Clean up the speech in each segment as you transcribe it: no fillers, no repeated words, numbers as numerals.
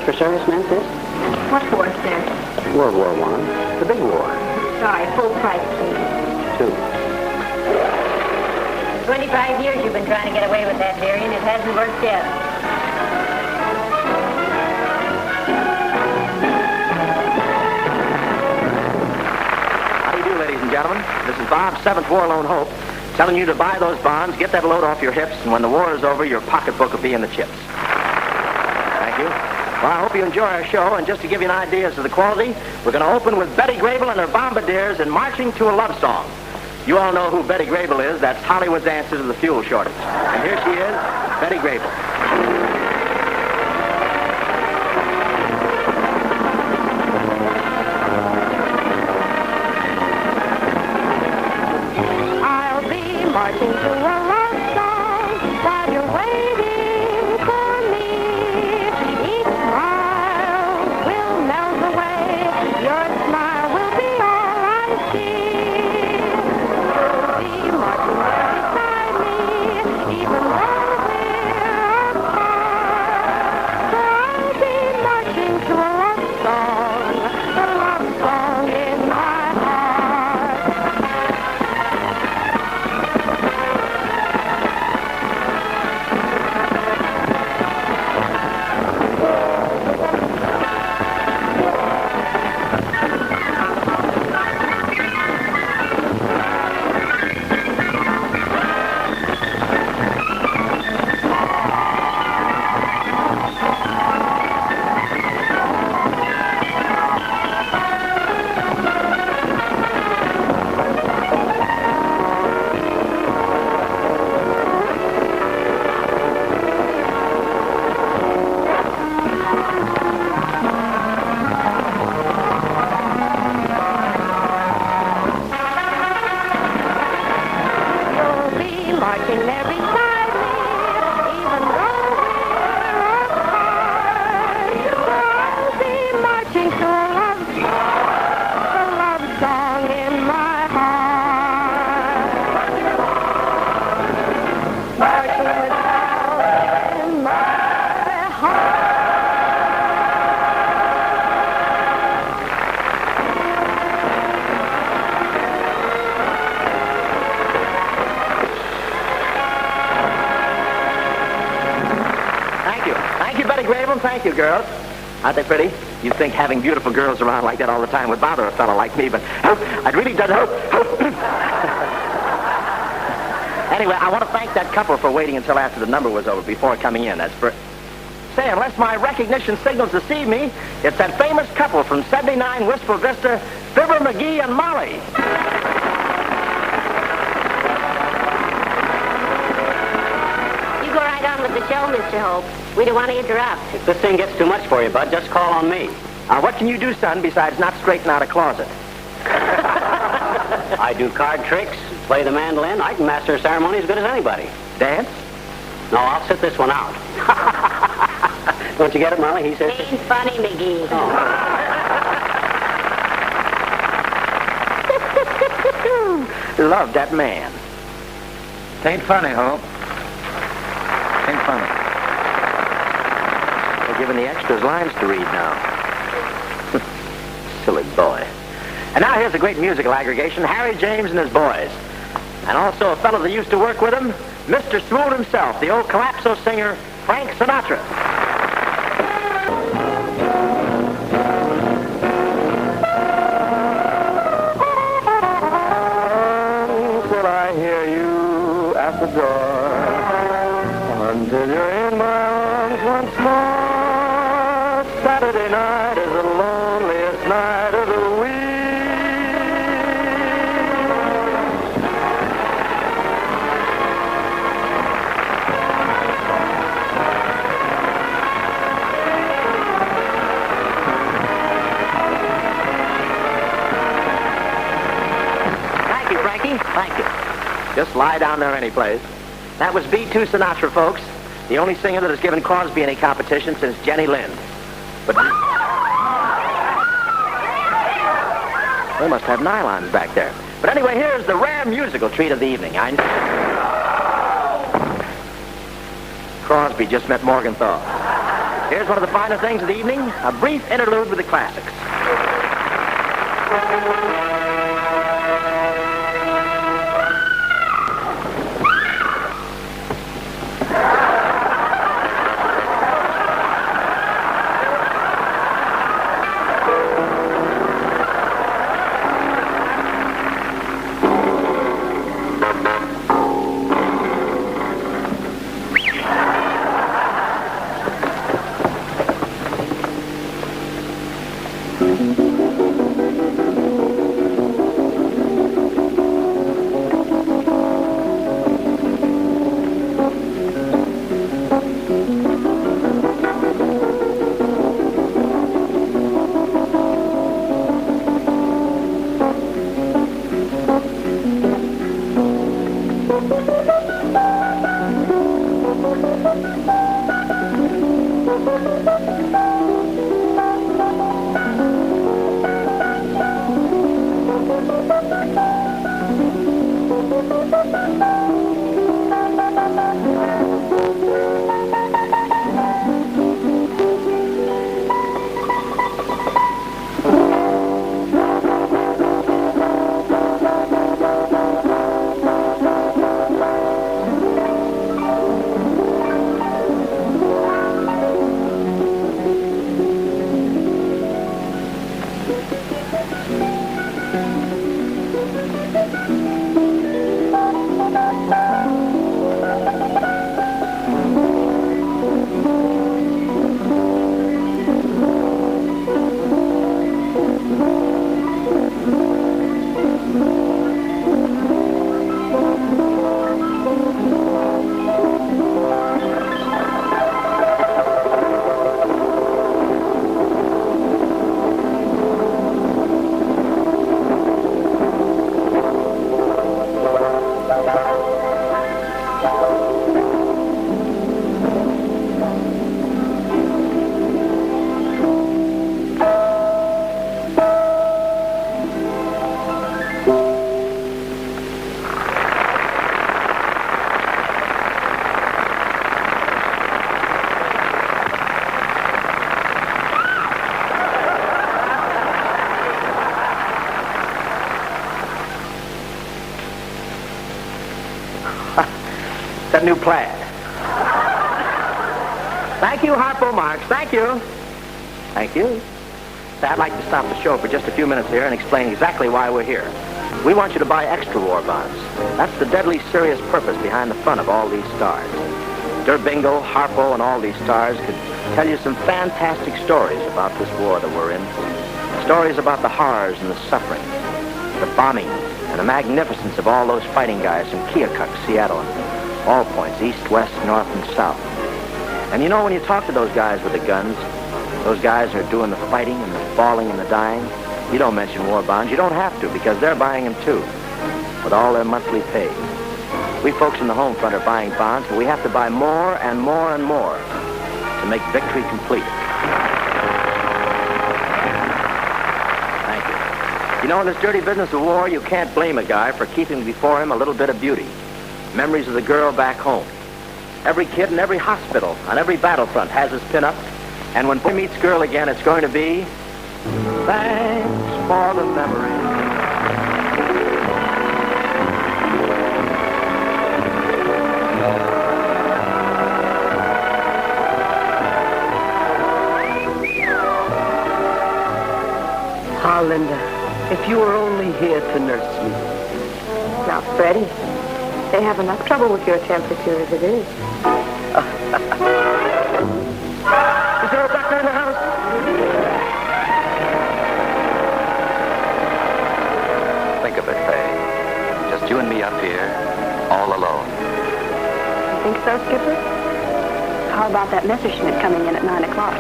for servicemen, sis? What for, sir? World War I. The big war. Sorry, full price, please. 2. 25 years you've been trying to get away with that, dearie, and it hasn't worked yet. How do you do, ladies and gentlemen? This is Bob, 7th War Lone Hope, telling you to buy those bonds, get that load off your hips, and when the war is over, your pocketbook will be in the chips. Thank you. Well, I hope you enjoy our show, and just to give you an idea as to the quality, we're going to open with Betty Grable and her Bombardiers in Marching to a Love Song. You all know who Betty Grable is. That's Hollywood's answer to the fuel shortage. And here she is, Betty Grable. I'll be marching to a love song while you're waiting for me. Each smile will melt away. Your smile will be all I see. You'll be marching right beside me, even though we're apart. So I'll be marching to a love song in my heart. You'll be marching there beside me, even though we're apart. So I'll be marching to a love song in my heart. Marching with love in my heart. Thank you. Thank you, Betty Grable. Thank you, girls. Aren't they pretty? You'd think having beautiful girls around like that all the time would bother a fellow like me, but I'd really done. Anyway, I want to thank that couple for waiting until after the number was over before coming in. That's for... Say, unless my recognition signals deceive me, it's that famous couple from 79 Wistful Vista, Fibber McGee and Molly. You go right on with the show, Mr. Hope. We don't want to interrupt. If this thing gets too much for you, Bud, just call on me. What can you do, son, besides not straighten out a closet? I do card tricks, play the mandolin. I can master a ceremony as good as anybody. Dance? No, I'll sit this one out. Don't you get it, Molly? He says... Ain't funny, McGee. Love that man. Tain't funny, Hope. Tain't funny. They're giving the extras lines to read now. Silly boy. And now here's a great musical aggregation, Harry James and his boys. And also a fellow that used to work with him, Mr. Swoon himself, the old calypso singer, Frank Sinatra. Until I hear you at the door, until you're in my arms once more. Saturday night is the loneliest night of the week. Thank you, Frankie. Thank you. Just lie down there any place. That was B2 Sinatra, folks. The only singer that has given Crosby any competition since Jenny Lind. But they must have nylons back there. But anyway, here's the rare musical treat of the evening. Crosby just met Morgenthau. Here's one of the finer things of the evening, a brief interlude with the classics. That new plaid. Thank you, Harpo Marx. Thank you. Thank you. I'd like to stop the show for just a few minutes here and explain exactly why we're here. We want you to buy extra war bonds. That's the deadly serious purpose behind the fun of all these stars. Bingo, Harpo, and all these stars could tell you some fantastic stories about this war that we're in. Stories about the horrors and the suffering, the bombing, and the magnificence of all those fighting guys from Keokuk, Seattle, and all points, east, west, north, and south. And you know, when you talk to those guys with the guns, those guys are doing the fighting and the falling and the dying, you don't mention war bonds. You don't have to, because they're buying them too, with all their monthly pay. We folks in the home front are buying bonds, but we have to buy more and more and more to make victory complete. Thank you. You know, in this dirty business of war, you can't blame a guy for keeping before him a little bit of beauty. Memories of the girl back home. Every kid in every hospital, on every battlefront has his pin-up. And when boy meets girl again, it's going to be, thanks for the memory. Ah, Linda, if you were only here to nurse me. Now, Freddie, they have enough trouble with your temperature as it is. Is there a doctor in the house? Think of it, Faye. Just you and me up here, all alone. You think so, Skipper? How about that Messerschmitt coming in at 9 o'clock?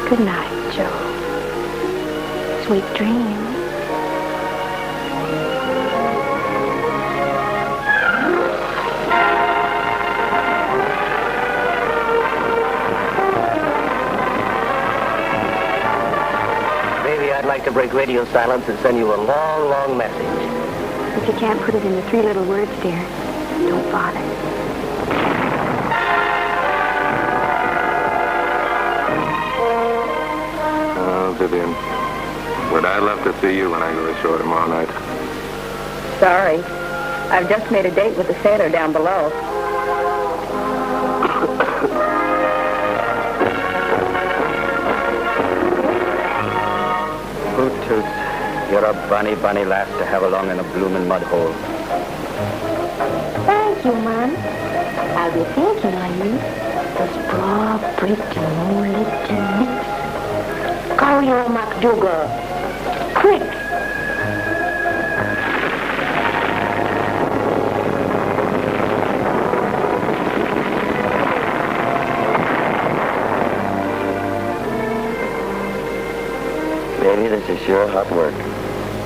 Good night, Joe. Sweet dreams. break radio silence and send you a long, long message. If you can't put it into 3 little words, dear, don't bother. Oh, Vivian, would I love to see you when I go ashore tomorrow night? Sorry. I've just made a date with the sailor down below. Hoot toots. You're a bunny lass to have along in a bloomin' mud hole. Thank you, Mom. I'll be thinking on you. Those broad, pretty, moonlit lips. Call your MacDougal. Quick! Baby, this is sure hot work.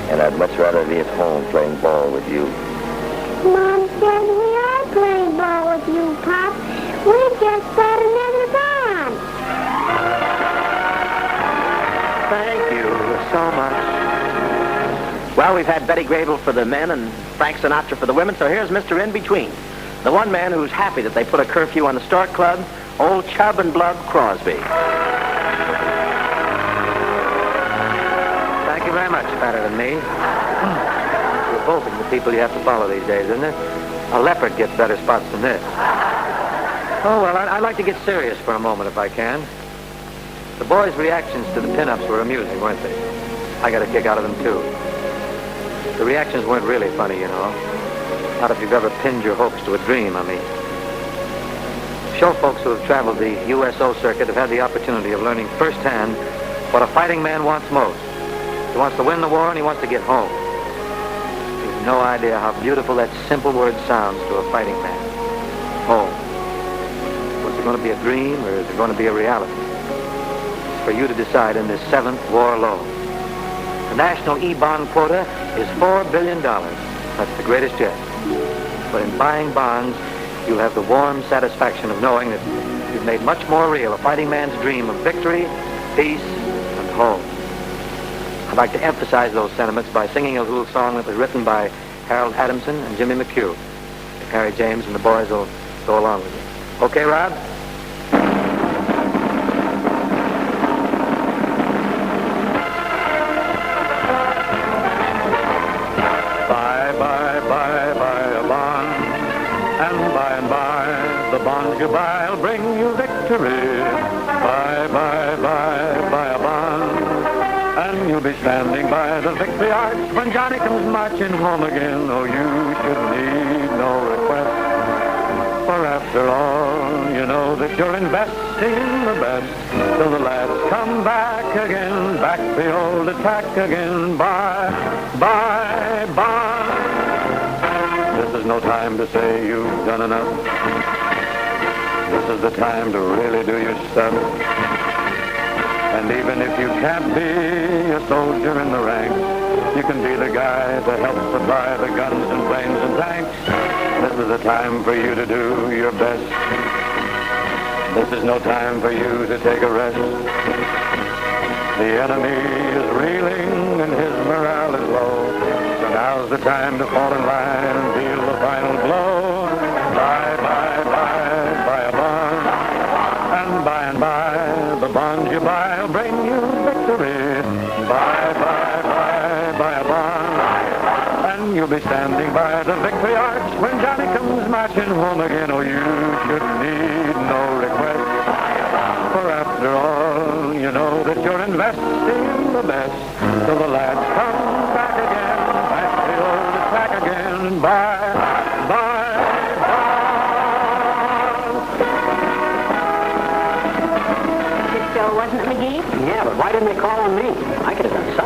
And I'd much rather be at home playing ball with you. Mom said we are playing ball with you, Pop. We just got another bond. Thank you so much. Well, we've had Betty Grable for the men and Frank Sinatra for the women, so here's Mr. In-Between. The one man who's happy that they put a curfew on the Stork Club, old Chub and Blub Crosby. Thank you very much, better than me. You're both the people you have to follow these days, isn't it? A leopard gets better spots than this. Oh, well, I'd like to get serious for a moment if I can. The boys' reactions to the pin-ups were amusing, weren't they? I got a kick out of them, too. The reactions weren't really funny, you know. Not if you've ever pinned your hopes to a dream, I mean. Show folks who have traveled the USO circuit have had the opportunity of learning firsthand what a fighting man wants most. He wants to win the war and he wants to get home. You've no idea how beautiful that simple word sounds to a fighting man. Home. Was it going to be a dream or is it going to be a reality? It's for you to decide in this 7th war loan. The national E-bond quota is $4 billion. That's the greatest yet. But in buying bonds, you'll have the warm satisfaction of knowing that you've made much more real a fighting man's dream of victory, peace, and home. I'd like to emphasize those sentiments by singing a little song that was written by Harold Adamson and Jimmy McHugh. Harry James and the boys will go along with it. Okay, Rob? The bond you buy will bring you victory. Buy a bond. And you'll be standing by the victory arch when Johnny comes marching home again. Oh, you should need no request. For after all, you know that you're investing in the best. Till the lads come back again, back the old attack again. Buy bond. This is no time to say you've done enough. This is the time to really do your stuff. And even if you can't be a soldier in the ranks, you can be the guy to help supply the guns and planes and tanks. This is the time for you to do your best. This is no time for you to take a rest. The enemy is reeling and his morale is low. So now's the time to fall in line and deal the final blow. Buy a bond. And by, the bond you buy will bring you victory. Buy a bond. And you'll be standing by the victory arch when Johnny comes marching home again. Oh, you should need no request. For after all, you know that you're investing in the best. Till the lads come back again, back the old attack again. Buy. So wasn't it McGee? Yeah, but why didn't they call on me? I could have done something.